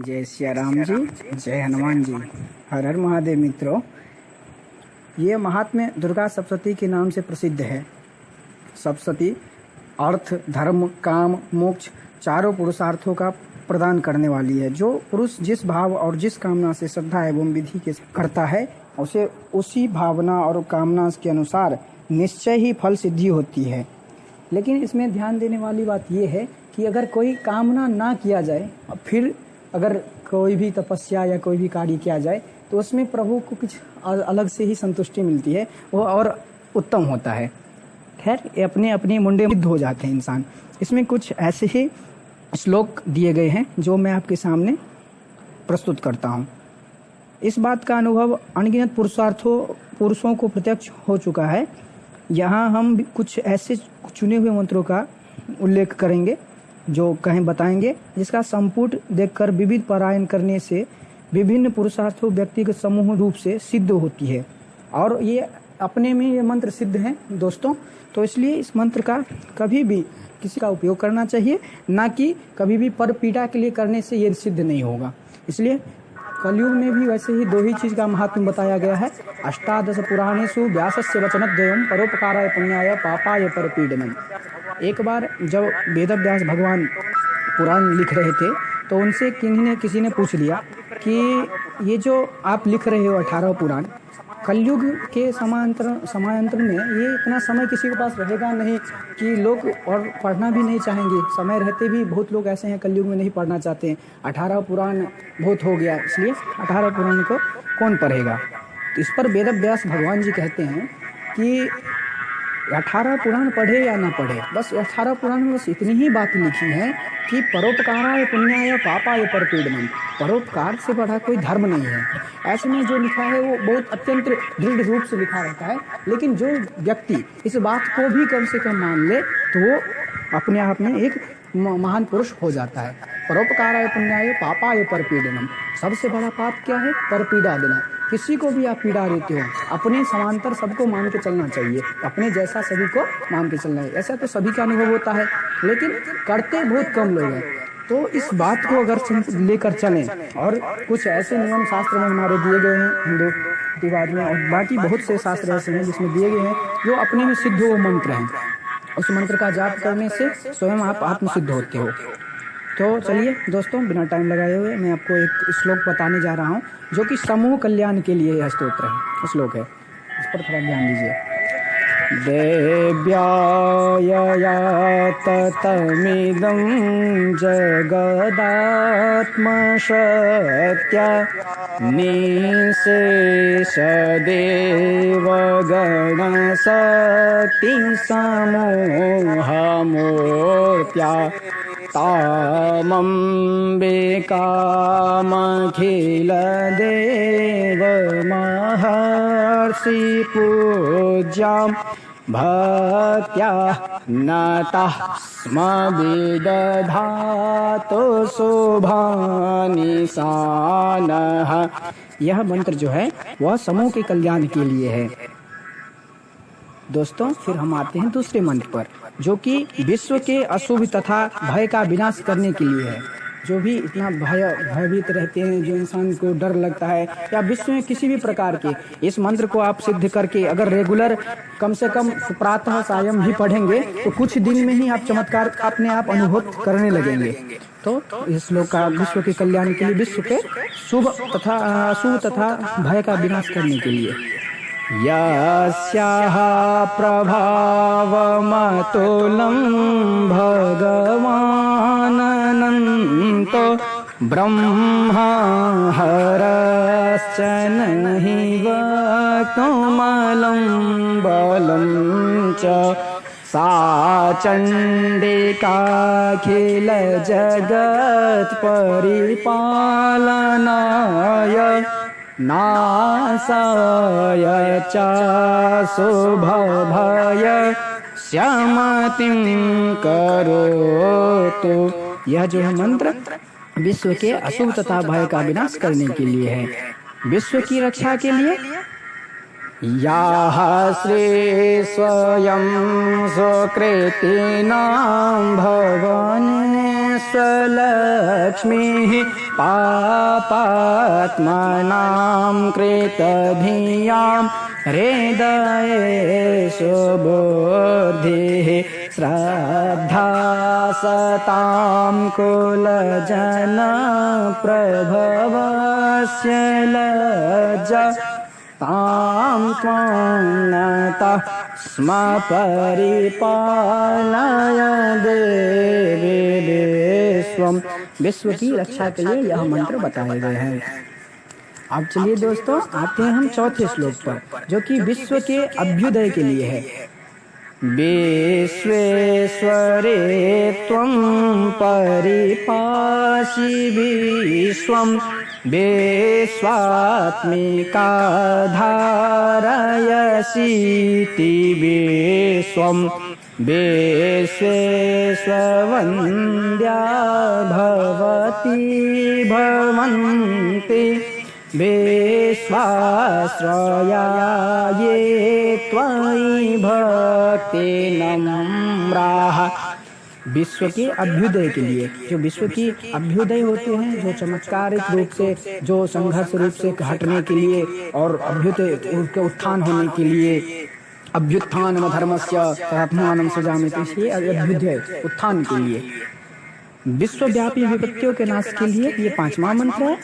जय सिया राम जी, जय हनुमान जी। हर हर महादेव। मित्रों, ये महात्म्य दुर्गा सप्तशती के नाम से प्रसिद्ध है। सप्तशती अर्थ, धर्म, काम, मोक्ष चारों पुरुषार्थों का प्रदान करने वाली है। जो पुरुष जिस भाव और जिस कामना से श्रद्धा एवं विधि के करता है, उसे उसी भावना और कामना के अनुसार निश्चय ही फल सिद्धि होती है। लेकिन इसमें ध्यान देने वाली बात यह है कि अगर कोई कामना ना किया जाए, फिर अगर कोई भी तपस्या या कोई भी कार्य किया जाए, तो उसमें प्रभु को कुछ अलग से ही संतुष्टि मिलती है, वो और उत्तम होता है। खैर, ये अपने अपने मुंडे सिद्ध हो जाते हैं इंसान। इसमें कुछ ऐसे ही श्लोक दिए गए हैं जो मैं आपके सामने प्रस्तुत करता हूँ। इस बात का अनुभव अनगिनत पुरुषों को प्रत्यक्ष हो चुका है। यहाँ हम कुछ ऐसे चुने हुए मंत्रों का उल्लेख करेंगे जो बताएंगे, जिसका संपुट देखकर विविध पारायण करने से विभिन्न पुरुषार्थों व्यक्तिगत समूह रूप से सिद्ध होती है। और ये अपने में ये मंत्र सिद्ध हैं दोस्तों, तो इसलिए इस मंत्र का कभी भी किसी का उपयोग करना चाहिए, ना कि कभी भी पर पीड़ा के लिए करने से ये सिद्ध नहीं होगा। इसलिए कलयुग में भी वैसे ही दो ही चीज का महात्म्य बताया गया है। अष्टादश पुराणेषु व्यासस्य वचनद्वयम् परोपकाराय पुण्याय पापाय परपीडनम्। एक बार जब वेदव्यास भगवान पुराण लिख रहे थे, तो उनसे किसी ने पूछ लिया कि ये जो आप लिख रहे हो 18 पुराण, कलयुग के समांतर में ये इतना समय किसी के पास रहेगा नहीं कि लोग और पढ़ना भी नहीं चाहेंगे। समय रहते भी बहुत लोग ऐसे हैं कलयुग में नहीं पढ़ना चाहते हैं। 18 पुराण बहुत हो गया, इसलिए 18 पुराण को कौन पढ़ेगा। तो इस पर वेदव्यास भगवान जी कहते हैं कि 18 पुराण पढ़े या ना पढ़े, बस 18 पुराण में बस इतनी ही बात लिखी है कि परोपकाराय पुण्याय पापाय परपीडनम्। परोपकार से बढ़ा कोई धर्म नहीं है। ऐसे में जो लिखा है वो बहुत अत्यंत दृढ़ रूप से लिखा रहता है। लेकिन जो व्यक्ति इस बात को भी कम से कम मान ले, तो वो अपने आप में एक महान पुरुष हो जाता है। परोपकाराय पुण्याय पापाय परपीडनम्। सबसे बड़ा पाप क्या है? परपीड़ा देना। किसी को भी आप पीड़ा देते हो, अपने समांतर सबको मान के चलना चाहिए, अपने जैसा सभी को मान के चलना है। ऐसा तो सभी का अनुभव होता है, लेकिन करते बहुत कम लोग हैं। तो इस बात को अगर लेकर चलें, और कुछ ऐसे नियम शास्त्र में हमारे दिए गए हैं हिंदू रिवाज में, और बाकी बहुत से शास्त्र ऐसे हैं जिसमें दिए गए हैं जो अपने में सिद्ध वो मंत्र हैं। उस मंत्र का जाप करने से स्वयं आप आत्मसिद्ध होते हो। तो चलिए दोस्तों, बिना टाइम लगाए हुए मैं आपको एक श्लोक बताने जा रहा हूँ, जो कि समूह कल्याण के लिए यह स्तोत्र है, श्लोक है। इस पर थोड़ा ध्यान दीजिए। देव्याय ततमिदं जगदात्मशक्त्या निःशेषदेवगणशक्ति समूहमूर्त्या तामम्बिकामखिलदेवमहर्षि पूज्यां भक्त्या नतः स्म विदधातु शुभानि सानः। यह मंत्र जो है वह समूह के कल्याण के लिए है। दोस्तों, फिर हम आते हैं दूसरे मंत्र पर, जो कि विश्व के अशुभ तथा भय का विनाश करने के लिए है। जो भी इतना भयभीत रहते हैं, जो इंसान को डर लगता है, या विश्व में किसी भी प्रकार के, इस मंत्र को आप सिद्ध करके अगर रेगुलर कम से कम प्रातः सायं भी पढ़ेंगे, तो कुछ दिन में ही आप चमत्कार अपने आप अनुभव करने लगेंगे। तो इस श्लोक का विश्व के कल्याण के लिए, विश्व के शुभ तथा अशुभ तथा भय का विनाश करने के लिए। यस्याः प्रभावमतुलं भगवानन्तो ब्रह्मा हरश्च नहि वक्तुमलं बलं च सा चण्डिकाखिल जगत्परिपालनाय नासाय च शुभभय श्यामतिं करोतु। यह जो है मंत्र विश्व के अशुभ तथा भय का विनाश करने के लिए है, विश्व की रक्षा के लिए। याः श्री स्वयं सुकृतिनां भवानी स्वलक्ष्मीः पापात्मनां कृतधियां हृदयेषु बुद्धिः श्रद्धा सतां कुलजनप्रभवस्य लज्जा तां त्वां नतः स्म परिपालय देवी विश्वम। विश्व की रक्षा के लिए यह मंत्र बताए गए हैं। अब चलिए दोस्तों आते हैं हम चौथे श्लोक पर, जो कि विश्व के अभ्युदय के लिए है। विश्वेश्वरे त्वं परिपासि विश्वं विश्वात्मिका धारयसीति विश्वं विश्वेश्ववन्द्या भवती भवन्ति विश्वाश्रया ये त्वयि भक्ति नम्राः। विश्व के अभ्युदय के लिए, जो विश्व की अभ्युदय होते हैं, जो चमत्कारिक रूप से, जो संघर्ष रूप से हटने के लिए और अभ्युदय के उत्थान होने के लिए, अभ्युत्थान धर्मस्य आत्मानं सृजामि, इसलिए अभ्युदय उत्थान के लिए, विश्वव्यापी विपत्तियों के नाश के लिए ये पांचवा मंत्र है।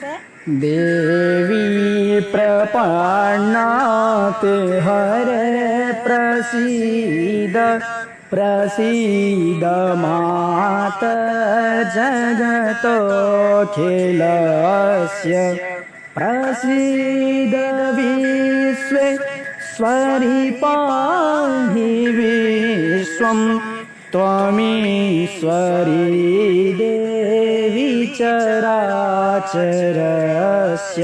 देवी प्रपन्नाते हरे प्रसीद प्रसीद माता जगतोऽखिलस्य प्रसीद विश्वेश्वरी पाहि विश्वं त्वमीश्वरी देवी चराचरस्य।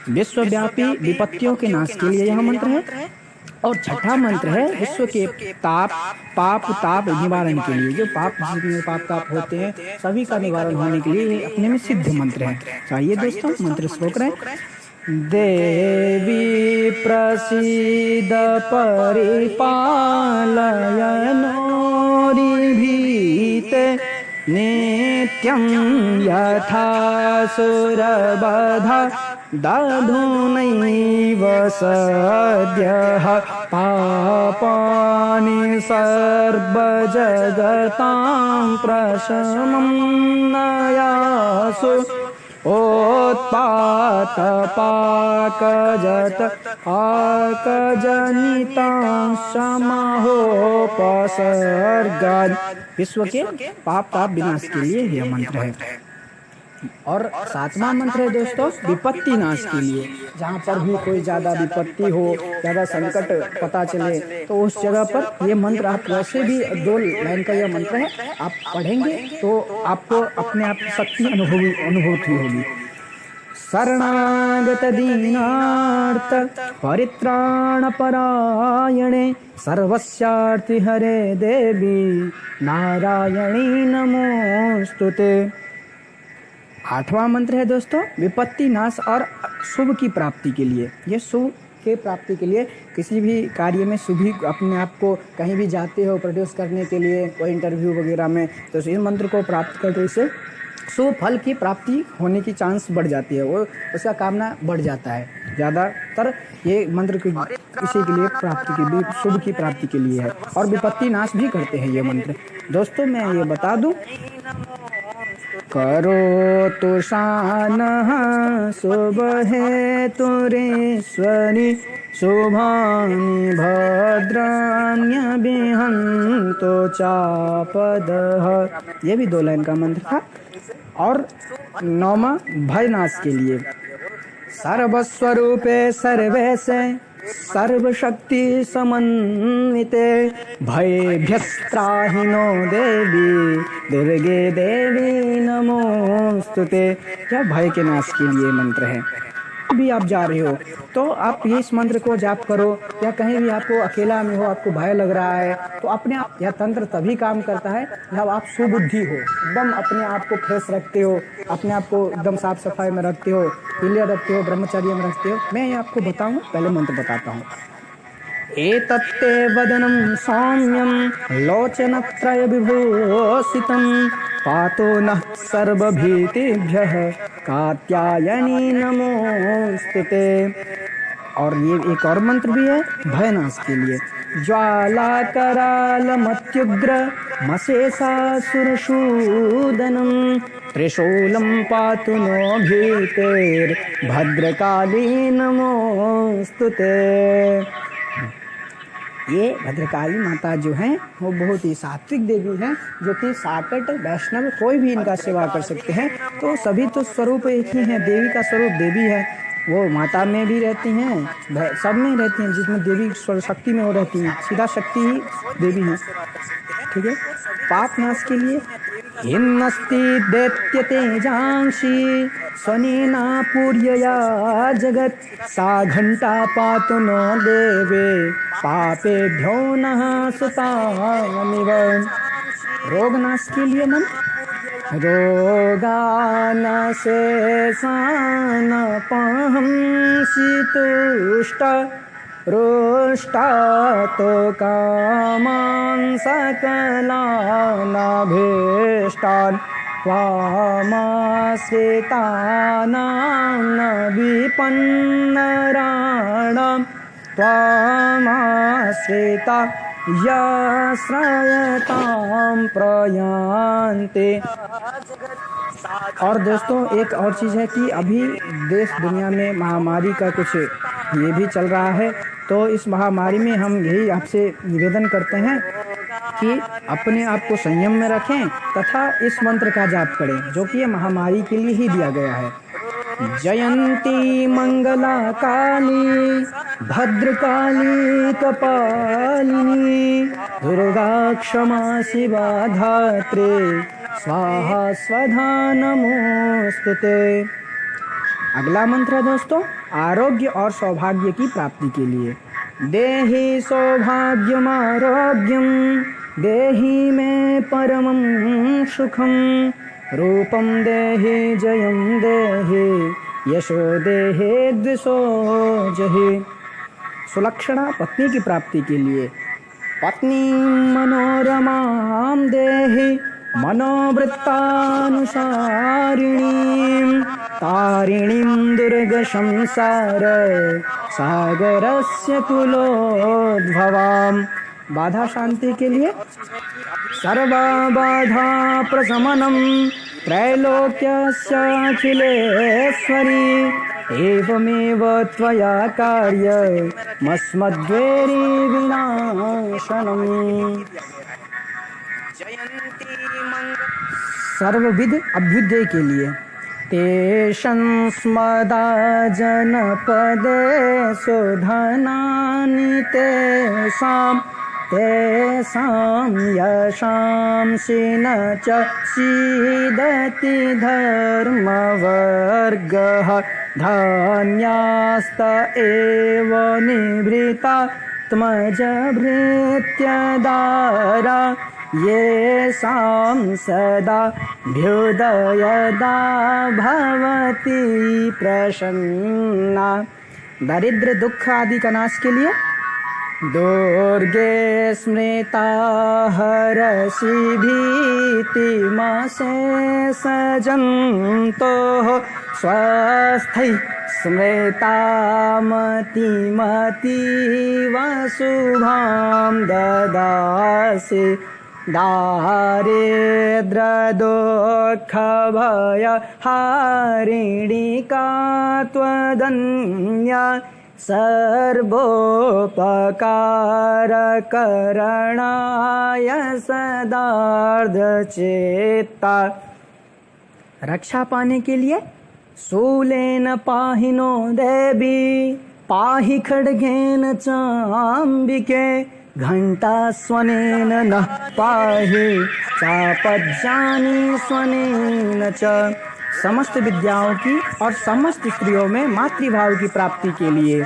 विश्वव्यापी विपत्तियों के नाश के लिए यह मंत्र है। और छठा मंत्र है विश्व के पाप ताप निवारण के लिए, जो पाप जितने पाप ताप होते हैं सभी का निवारण होने के लिए अपने में सिद्ध मंत्र है। चाहिए दोस्तों मंत्र श्लोक रहे। देवी प्रसीद परिपालय नोरिभीते नित्यं यथासुरवधा दधुनैव सद्यः पापानि सर्वजगतां प्रशमं नयासु उत्पातपाकजत आकजनितां समहोपसर्गात्। विश्व के पाप ताप विनाश के लिए यह मंत्र है। और सातवां मंत्र है दोस्तों विपत्ति नाश के लिए। जहाँ पर भी कोई ज़्यादा विपत्ति हो, ज़्यादा संकट पता चले, तो उस जगह पर ये मंत्र आप वैसे भी 2 लाइन का यह मंत्र है, आप पढ़ेंगे तो आपको अपने आप शक्ति अनुभूति होगी। शरणागत दीनार्थ परित्राण परायणे सर्वस्यार्ति हरे देवी नारायणी नमोस्तुते। आठवां मंत्र है दोस्तों विपत्ति नाश और शुभ की प्राप्ति के लिए। ये शुभ के प्राप्ति के लिए किसी भी कार्य में शुभ अपने आप को कहीं भी जाते हो प्रोड्यूस करने के लिए, कोई इंटरव्यू वगैरह में, तो इस मंत्र को प्राप्त करने से शुभ फल की प्राप्ति होने की चांस बढ़ जाती है, वो उसका कामना बढ़ जाता है। ज़्यादातर ये मंत्र इसी के लिए प्राप्ति की भी, शुभ की प्राप्ति के लिए है। और विपत्ति नाश भी करते हैं ये मंत्र। दोस्तों मैं ये बता दूं, करोतु शानः शुभहेतुरीश्वरी शुभानि भद्राण्यभिहन्तु चापदः। ये भी 2 लाइन का मंत्र था। और 9वां भय नाश के लिए सर्वस्वरूपे सर्वेशे सर्वशक्ति समन्विते भयेभ्यस्त्राहि नो देवी दुर्गे देवी नमोस्तुते। क्या भय के नाश के लिए मंत्र है। भी आप जा रहे हो तो आप ये इस मंत्र को जाप करो, या कहीं भी आपको अकेला में हो, आपको भय लग रहा है, तो अपने आप यह तंत्र तभी काम करता है जब आप सुबुद्धि हो, एकदम अपने आप को फ्रेश रखते हो, अपने आप को एकदम साफ सफाई में रखते हो, क्लियर रखते हो, ब्रह्मचर्य में रखते हो। मैं ये आपको बताऊँ, पहले मंत्र बताता हूँ। एतत्ते वदनं सौम्यं लोचनत्रय विभूषितं पातो नः सर्वभीतिभ्यः कात्यायनी नमोस्तुते। और ये एक और मंत्र भी है भयनाश के लिए। ज्वाला कराल मत्युग्र मशेषासुरशूदनं त्रिशूलं पातु नो भीतेर् भद्रकाली नमोस्तुते। ये भद्रकाली माता जो हैं वो बहुत ही सात्विक देवी हैं, जो कि साकट वैष्णव कोई भी इनका सेवा कर सकते हैं। तो सभी तो स्वरूप एक ही हैं, देवी का स्वरूप देवी है। वो माता में भी रहती हैं, सब में रहती हैं, जिसमें देवी शक्ति में वो रहती हैं, सीधा शक्ति ही देवी है। ठीक है। पाप नाश के लिए हिन्नस्ति दैत्य तेजांशी स्वनेना पूर्यया जगत सा घंटा पातु नो देवे पापेभ्यो नः सुतानिव। रोग नाश के लिए मन रोगानशेषानपहं शीतुष्ट रुष्टा तो कामान् सकलानभीष्टान् त्वामाश्रितानां न विपन्नराणां त्वामाश्रिता याश्रयतां प्रयान्ते। और दोस्तों एक और चीज़ है कि अभी देश दुनिया में महामारी का कुछ ये भी चल रहा है। तो इस महामारी में हम यही आपसे निवेदन करते हैं कि अपने आप को संयम में रखें तथा इस मंत्र का जाप करें, जो कि ये महामारी के लिए ही दिया गया है। जयंती मंगला काली भद्रकाली कपालिनी दुर्गा क्षमा शिवा धात्रे स्वाहा स्वधा नमोस्तुते। अगला मंत्र है दोस्तों आरोग्य और सौभाग्य की प्राप्ति के लिए। देहि सौभाग्यमारोग्यं देहि मे परमं सुखं रूपं देहि जयं देहि यशो देहि द्विषो जहि। सुलक्षणा पत्नी की प्राप्ति के लिए पत्नी मनोरमां देहि मनोवृत्तानुसारिणीं तारिणीं दुर्गसंसार सागरस्य कुलोद्भवां। बाधा शांति के लिए सर्वबाधा प्रशमनं त्रैलोक्यस्याखिलेश्वरी एवमेव त्वया कार्यमस्मद्वेरि विनाशनम्। सर्वविध अभ्युदय के लिए तेषं स्मदा जनपदे सुधनानि तेषां यशांसि न च सीदति धर्मवर्गः धान्यास्त एव निभृता त्मजभृत्यदारा येषां सदा भ्युदयदा भवति प्रसन्ना। दरिद्र दुख आदि का नाश के लिए दुर्गे स्मृता हरसि भीतिमशेषजन्तोः स्वस्थै स्मृता मतिमतीव शुभां ददासि। दारिद्र्यदुःखभयहारिणी का त्वदन्या सर्वोपकारकरणाय सदार्धचेता। रक्षा पाने के लिए शूलेन पाहि नो देवी पाहि खड्गेन चाम्बिके घंटा स्वनेन नः पाहि चापज्जानि स्वनेन च। समस्त विद्याओं की और समस्त स्त्रियों में मातृभाव की प्राप्ति के लिए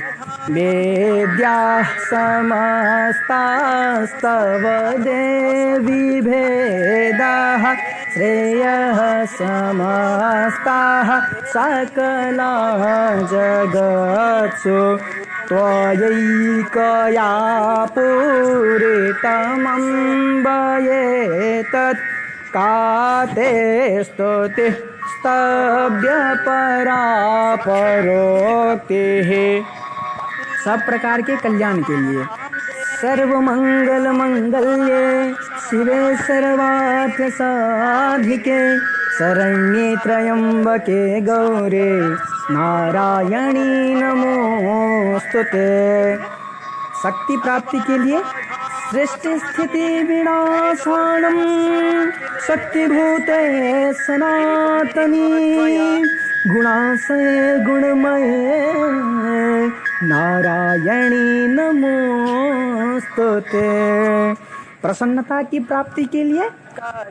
वेद्याः समस्तास्तव देवी भेदाः श्रेयः समस्ताः सकला जगत्सु त्वयैकया पूरितमम्बयेतत् काते स्तुतिः स्तव्यपरा परोक्तिः। सब प्रकार के कल्याण के लिए। सर्वमंगल मंगल्ये शिवे सर्वार्थ साधिके शरण्ये त्र्यंबके गौरे नारायणी नमोस्तुते। शक्ति प्राप्ति के लिए सृष्टि स्थिति विनाशानम शक्तिभूते सनातनी गुणाश्रये गुणमये नारायणी नमोस्तुते। प्रसन्नता की प्राप्ति के लिए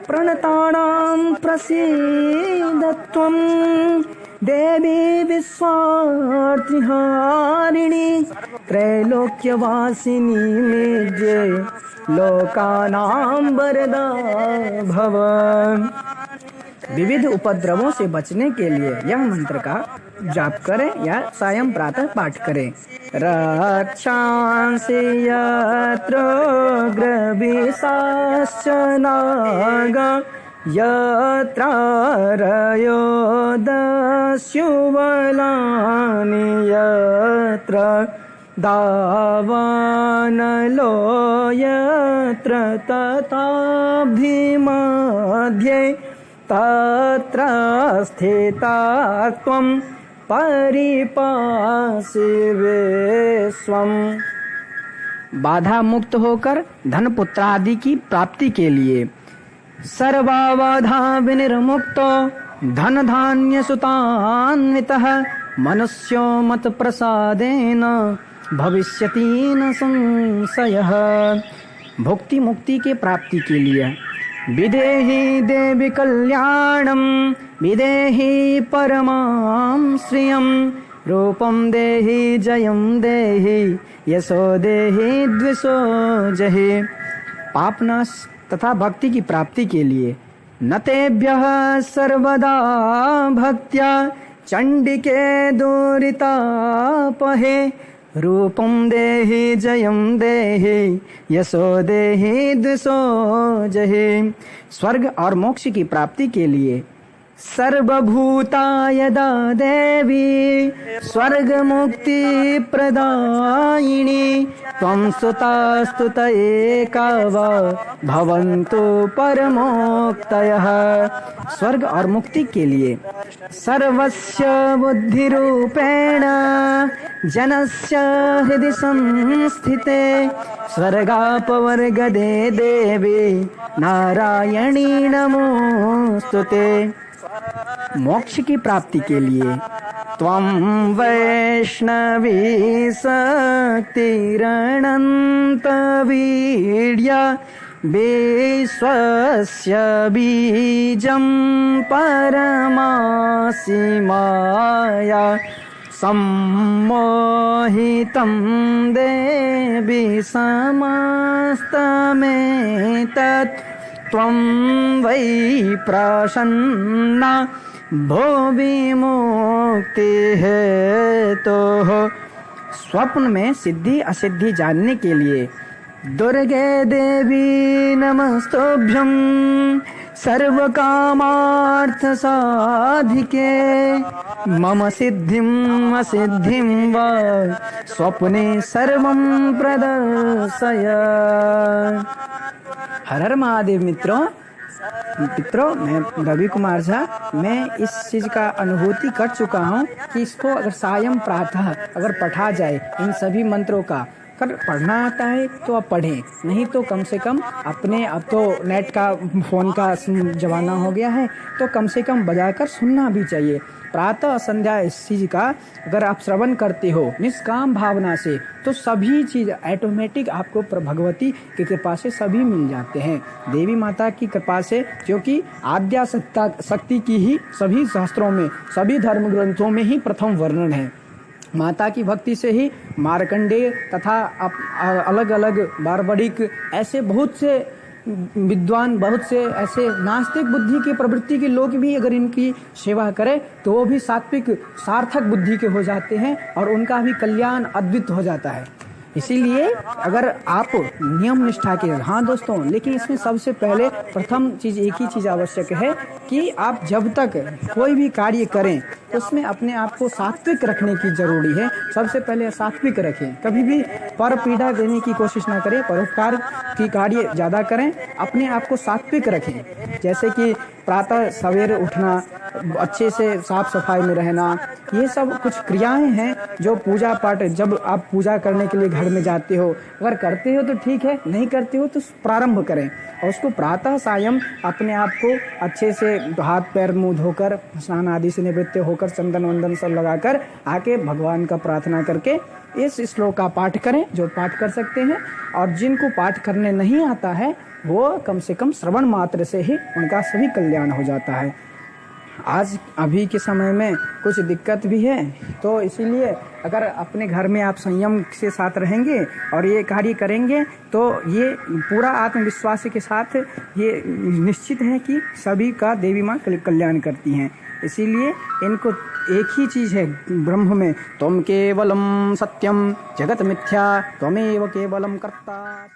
प्रणतानां प्रसीदत्वं देवी विश्वार्थिहारिणी त्रैलोक्यवासिनी मेजे लोकानां वरदा भव। विविध उपद्रवों से बचने के लिए यह मंत्र का जाप करें या सायं प्रातः पाठ करें। रक्षांसि यत्र ग्रविशाश्च नाग यत्र रयो दस्युबलानि यत्र दावानलो यत्र तथा भीमध्ये तत्र स्थिता त्वं परिपासिवे स्वम्। बाधा मुक्त होकर धन पुत्र आदि की प्राप्ति के लिए सर्वबाधा विनिर्मुक्तो धन धान्य सुतान्वितः मनुष्यो मत प्रसादेन भविष्यति न संशयः। भुक्ति मुक्ति के प्राप्ति के लिए विदेहि देवी कल्याणं विदेहि परमां श्रियं रूपं देहि जयं देहि यशो देहि द्विषो जहि। पापनाश तथा भक्ति की प्राप्ति के लिए न तेभ्यः सर्वदा भक्त्या चंडिके दुरितापहे रूपं देहि जयं देहि यशो देहि द्विषो जहि। स्वर्ग और मोक्ष की प्राप्ति के लिए सर्वभूतायदा देवी स्वर्ग मुक्ति प्रदायिनी त्वं सुतास्तुत एका वा भवन्तु परमोक्तयः। स्वर्ग और मुक्ति के लिए सर्वस्य बुद्धिरूपेण जनस्य हृदि संस्थिते स्वर्गापवर्गदे देवी नारायणी नमोस्तुते। मोक्ष की प्राप्ति के लिए त्वं वैष्णवी शक्तिरनन्तवीर्य विश्वस्य बीजं परमासि माया सम्मोहितं देवी समस्तमेतत् त्वं वै प्रसन्ना भुवि मुक्ति हेतुः। स्वप्न में सिद्धि असिद्धि जानने के लिए दुर्गे देवी नमस्तुभ्यं सर्वकामार्थ साधिके मम सिद्धिं असिद्धिं वा स्वप्ने सर्वं प्रदर्शय। हर हर महादेव। मित्रों मैं रवि कुमार झा, मैं इस चीज का अनुभूति कर चुका हूँ कि इसको अगर सायं प्रातः अगर पढ़ा जाए, इन सभी मंत्रों का अगर पढ़ना आता है तो आप पढ़ें, नहीं तो कम से कम अपने, अब तो नेट का फोन का जमाना हो गया है, तो कम से कम बजाकर सुनना भी चाहिए। प्रातः संध्या इस चीज का अगर आप श्रवण करते हो निष्काम भावना से, तो सभी चीज ऑटोमेटिक आपको भगवती की कृपा से सभी मिल जाते हैं। देवी माता की कृपा से, क्योंकि आद्या शक्ति की ही सभी शास्त्रों में, सभी धर्म ग्रंथों में ही प्रथम वर्णन है। माता की भक्ति से ही मार्कंडेय तथा अलग अलग बारबड़िक ऐसे बहुत से विद्वान, बहुत से ऐसे नास्तिक बुद्धि की प्रवृत्ति के लोग भी अगर इनकी सेवा करें तो वो भी सात्विक सार्थक बुद्धि के हो जाते हैं और उनका भी कल्याण अद्वित हो जाता है। इसीलिए अगर आप नियम निष्ठा के, हाँ दोस्तों, लेकिन इसमें सबसे पहले प्रथम चीज एक ही चीज आवश्यक है कि आप जब तक कोई भी कार्य करें तो उसमें अपने आप को सात्विक रखने की जरूरी है। सबसे पहले सात्विक रखें, कभी भी पर पीड़ा देने की कोशिश ना करें, परोपकार की कार्य ज्यादा करें, अपने आप को सात्विक रखें। जैसे कि प्रातः सवेरे उठना, अच्छे से साफ सफाई में रहना, ये सब कुछ क्रियाएं हैं जो पूजा पाठ, जब आप पूजा करने के लिए घर में जाते हो, अगर करते हो तो ठीक है, नहीं करते हो तो प्रारंभ करें और उसको प्रातः सायं अपने आप को अच्छे से हाथ पैर मुंह धोकर स्नान आदि से निवृत्त होकर चंदन वंदन सब लगाकर आके भगवान का प्रार्थना करके इस श्लोक का पाठ करें, जो पाठ कर सकते हैं। और जिनको पाठ करने नहीं आता है वो कम से कम श्रवण मात्र से ही उनका सभी कल्याण हो जाता है। आज अभी के समय में कुछ दिक्कत भी है, तो इसीलिए अगर अपने घर में आप संयम से साथ रहेंगे और ये कार्य करेंगे तो ये पूरा आत्मविश्वास के साथ ये निश्चित है कि सभी का देवी माँ कल्याण करती हैं। इसीलिए इनको एक ही चीज है ब्रह्म में, त्वं केवलम सत्यम जगत मिथ्या त्वमेव केवलम कर्ता।